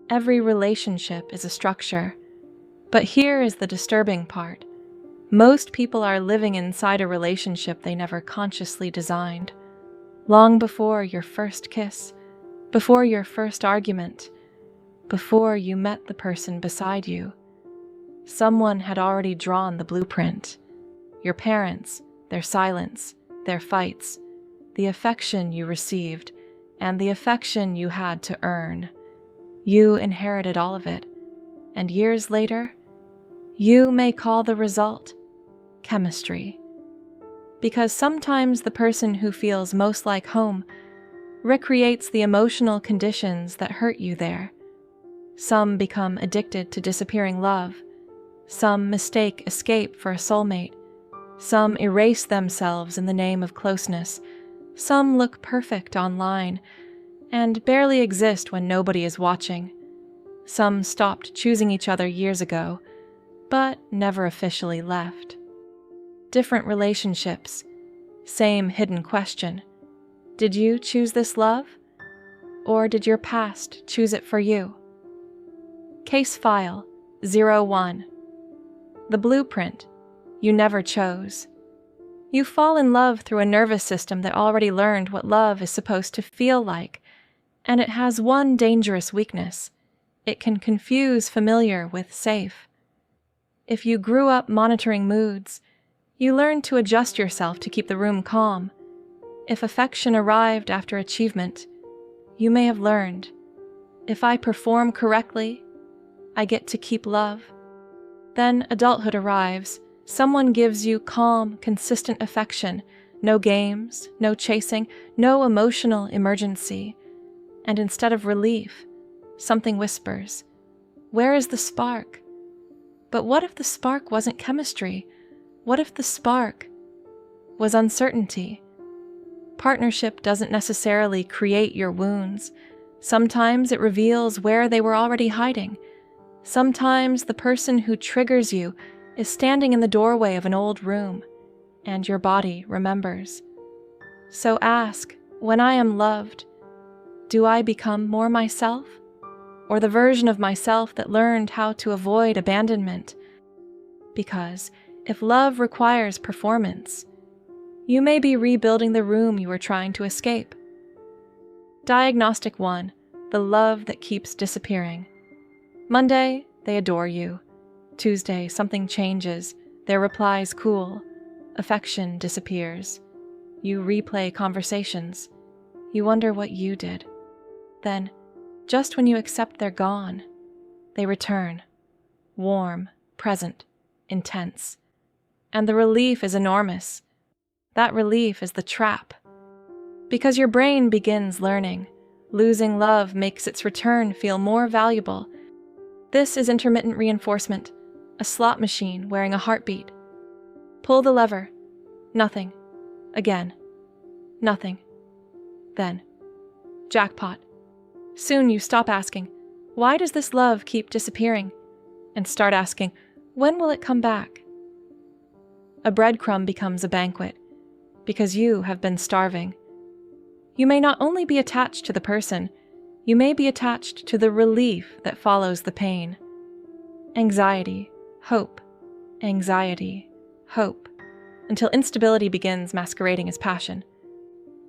Every relationship is a structure. But here is the disturbing part. Most people are living inside a relationship they never consciously designed. Long before your first kiss, before your first argument, before you met the person beside you, someone had already drawn the blueprint. Your parents, their silence, their fights, the affection you received, and the affection you had to earn. You inherited all of it, and years later, you may call the result chemistry. Because sometimes the person who feels most like home recreates the emotional conditions that hurt you there. Some become addicted to disappearing love. Some mistake escape for a soulmate. Some erase themselves in the name of closeness. Some look perfect online and barely exist when nobody is watching. Some stopped choosing each other years ago, but never officially left. Different relationships, same hidden question. Did you choose this love? Or did your past choose it for you? Case file 01. The blueprint you never chose. You fall in love through a nervous system that already learned what love is supposed to feel like, and it has one dangerous weakness. It can confuse familiar with safe. If you grew up monitoring moods, you learned to adjust yourself to keep the room calm. If affection arrived after achievement, you may have learned, if I perform correctly, I get to keep love. Then adulthood arrives. Someone gives you calm, consistent affection, no games, no chasing, no emotional emergency. And instead of relief, something whispers, where is the spark? But what if the spark wasn't chemistry? What if the spark was uncertainty? Partnership doesn't necessarily create your wounds. Sometimes it reveals where they were already hiding. Sometimes the person who triggers you is standing in the doorway of an old room, and your body remembers. So ask, when I am loved, do I become more myself? Or the version of myself that learned how to avoid abandonment? Because if love requires performance, you may be rebuilding the room you were trying to escape. Diagnostic 1, the love that keeps disappearing. Monday, they adore you. Tuesday, something changes. Their replies cool. Affection disappears. You replay conversations. You wonder what you did. Then, just when you accept they're gone, they return. Warm, present, intense. And the relief is enormous. That relief is the trap. Because your brain begins learning. Losing love makes its return feel more valuable. This is intermittent reinforcement, a slot machine wearing a heartbeat. Pull the lever. Nothing. Again. Nothing. Then. Jackpot. Soon you stop asking, why does this love keep disappearing? And start asking, when will it come back? A breadcrumb becomes a banquet, because you have been starving. You may not only be attached to the person, you may be attached to the relief that follows the pain. Anxiety, hope, anxiety, hope, until instability begins masquerading as passion.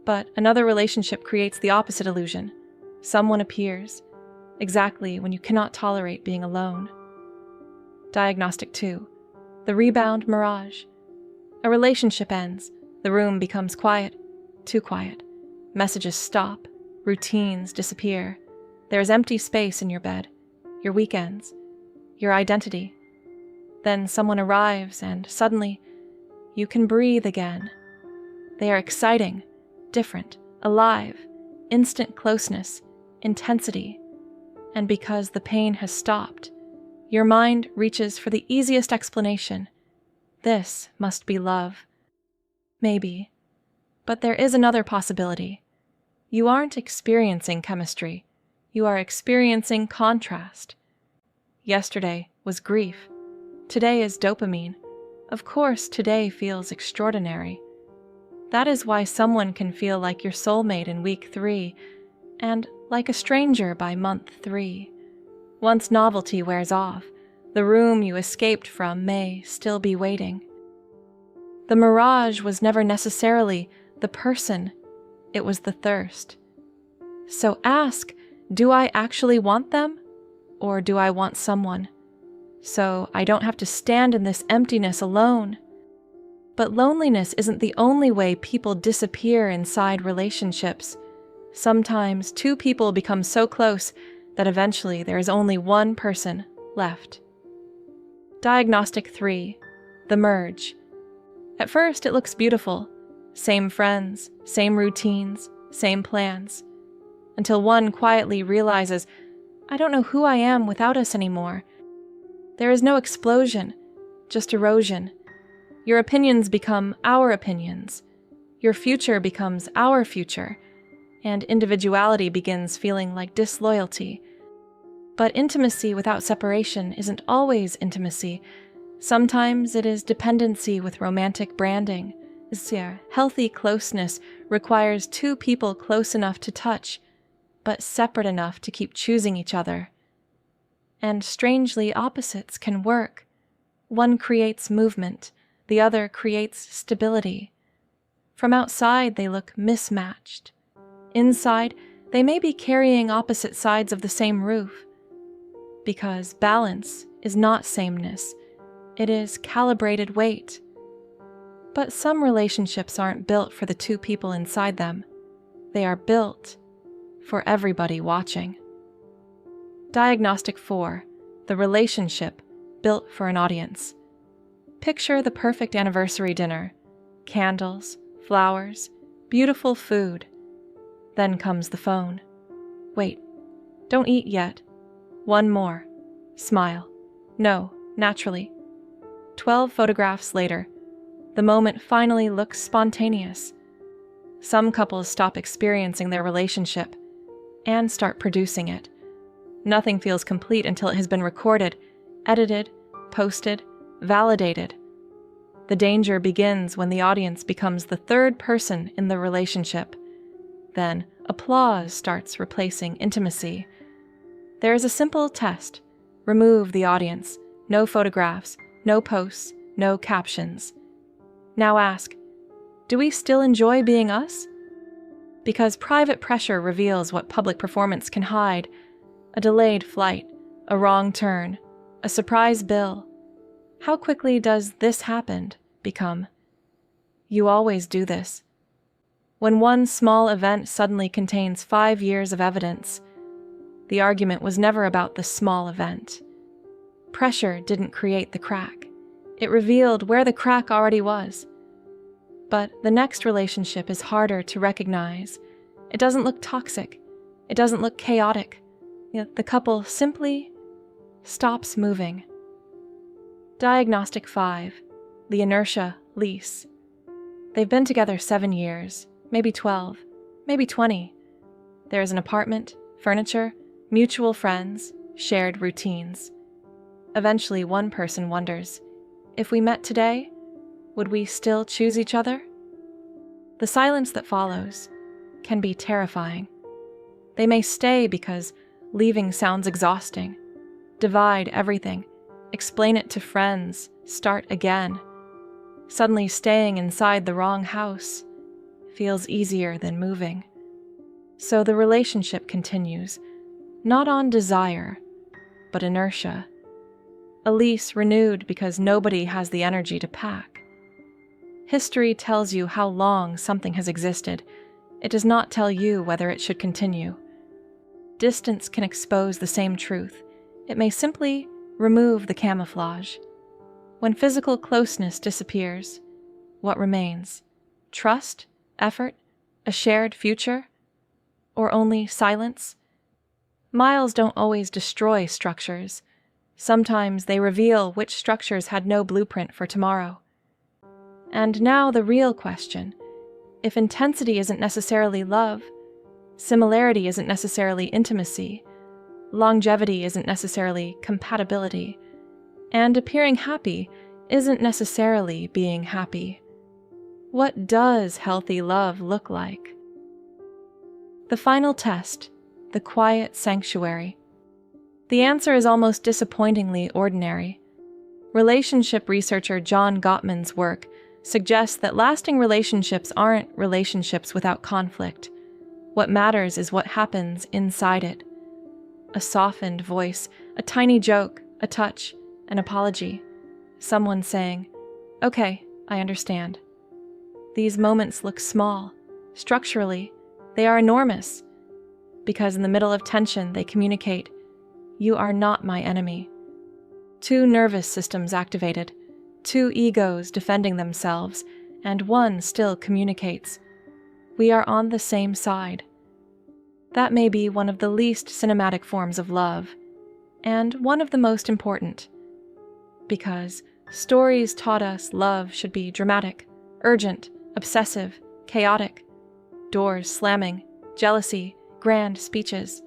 But another relationship creates the opposite illusion. Someone appears, exactly when you cannot tolerate being alone. Diagnostic 2, the rebound mirage. A relationship ends, the room becomes quiet, too quiet. Messages stop, routines disappear. There is empty space in your bed, your weekends, your identity. Then someone arrives and suddenly you can breathe again. They are exciting, different, alive, instant closeness, intensity. And because the pain has stopped, your mind reaches for the easiest explanation. This must be love. Maybe. But there is another possibility. You aren't experiencing chemistry. You are experiencing contrast. Yesterday was grief. Today is dopamine. Of course, today feels extraordinary. That is why someone can feel like your soulmate in week 3 and like a stranger by month 3. Once novelty wears off, the room you escaped from may still be waiting. The mirage was never necessarily the person, it was the thirst. So ask, do I actually want them? Or do I want someone? So I don't have to stand in this emptiness alone. But loneliness isn't the only way people disappear inside relationships. Sometimes two people become so close that eventually there is only one person left. Diagnostic 3. The merge. At first it looks beautiful. Same friends, same routines, same plans. Until one quietly realizes, I don't know who I am without us anymore. There is no explosion, just erosion. Your opinions become our opinions. Your future becomes our future. And individuality begins feeling like disloyalty. But intimacy without separation isn't always intimacy. Sometimes it is dependency with romantic branding. Healthy closeness requires two people close enough to touch, but separate enough to keep choosing each other. And strangely, opposites can work. One creates movement, the other creates stability. From outside, they look mismatched. Inside, they may be carrying opposite sides of the same roof. Because balance is not sameness, it is calibrated weight. But some relationships aren't built for the two people inside them. They are built for everybody watching. Diagnostic 4. The relationship built for an audience. Picture the perfect anniversary dinner. Candles, flowers, beautiful food. Then comes the phone. Wait, don't eat yet. One more. Smile. No, naturally. 12 photographs later, the moment finally looks spontaneous. Some couples stop experiencing their relationship and start producing it. Nothing feels complete until it has been recorded, edited, posted, validated. The danger begins when the audience becomes the third person in the relationship. Then applause starts replacing intimacy. There is a simple test. Remove the audience. No photographs, no posts, no captions. Now ask, do we still enjoy being us? Because private pressure reveals what public performance can hide. A delayed flight, a wrong turn, a surprise bill. How quickly does "this happened" become, "you always do this"? When one small event suddenly contains 5 years of evidence, the argument was never about the small event. Pressure didn't create the crack. It revealed where the crack already was. But the next relationship is harder to recognize. It doesn't look toxic. It doesn't look chaotic. Yet the couple simply stops moving. Diagnostic 5. The Inertia, Lease. They've been together 7 years, maybe 12, maybe 20. There is an apartment, furniture, mutual friends, shared routines. Eventually, one person wonders, if we met today, would we still choose each other? The silence that follows can be terrifying. They may stay because leaving sounds exhausting. Divide everything, explain it to friends, start again. Suddenly staying inside the wrong house feels easier than moving. So the relationship continues, not on desire, but inertia. A lease renewed because nobody has the energy to pack. History tells you how long something has existed. It does not tell you whether it should continue. Distance can expose the same truth. It may simply remove the camouflage. When physical closeness disappears, what remains? Trust, effort, a shared future, or only silence? Miles don't always destroy structures. Sometimes they reveal which structures had no blueprint for tomorrow. And now the real question. If intensity isn't necessarily love, similarity isn't necessarily intimacy, longevity isn't necessarily compatibility, and appearing happy isn't necessarily being happy, what does healthy love look like? The final test, the quiet sanctuary. The answer is almost disappointingly ordinary. Relationship researcher John Gottman's work suggests that lasting relationships aren't relationships without conflict. What matters is what happens inside it. A softened voice, a tiny joke, a touch, an apology. Someone saying, "Okay, I understand." These moments look small. Structurally, they are enormous. Because in the middle of tension, they communicate, "You are not my enemy." Two nervous systems activated, two egos defending themselves, and one still communicates, "We are on the same side." That may be one of the least cinematic forms of love, and one of the most important. Because stories taught us love should be dramatic, urgent, obsessive, chaotic, doors slamming, jealousy, grand speeches.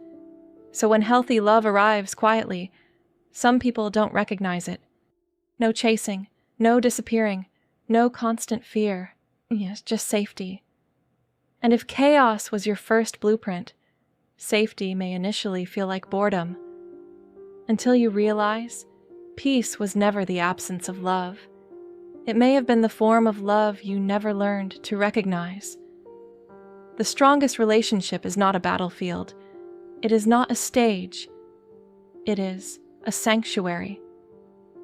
So when healthy love arrives quietly, some people don't recognize it. No chasing, no disappearing, no constant fear. Yes, just safety. And if chaos was your first blueprint, safety may initially feel like boredom. Until you realize, peace was never the absence of love. It may have been the form of love you never learned to recognize. The strongest relationship is not a battlefield. It is not a stage. It is a sanctuary.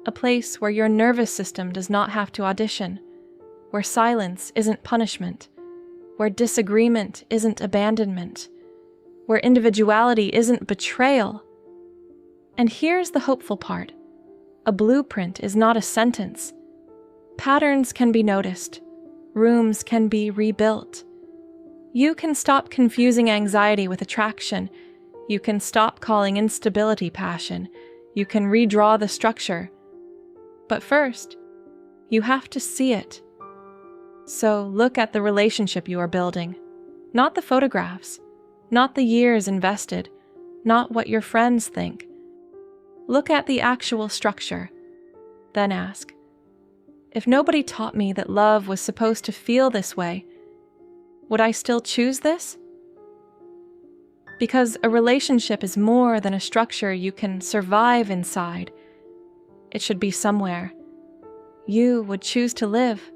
A place where your nervous system does not have to audition, where silence isn't punishment, where disagreement isn't abandonment, where individuality isn't betrayal. And here's the hopeful part. A blueprint is not a sentence. Patterns can be noticed. Rooms can be rebuilt. You can stop confusing anxiety with attraction. You can stop calling instability passion. You can redraw the structure. But first, you have to see it. So look at the relationship you are building, not the photographs, not the years invested, not what your friends think. Look at the actual structure. Then ask, if nobody taught me that love was supposed to feel this way, would I still choose this? Because a relationship is more than a structure you can survive inside. It should be somewhere you would choose to live.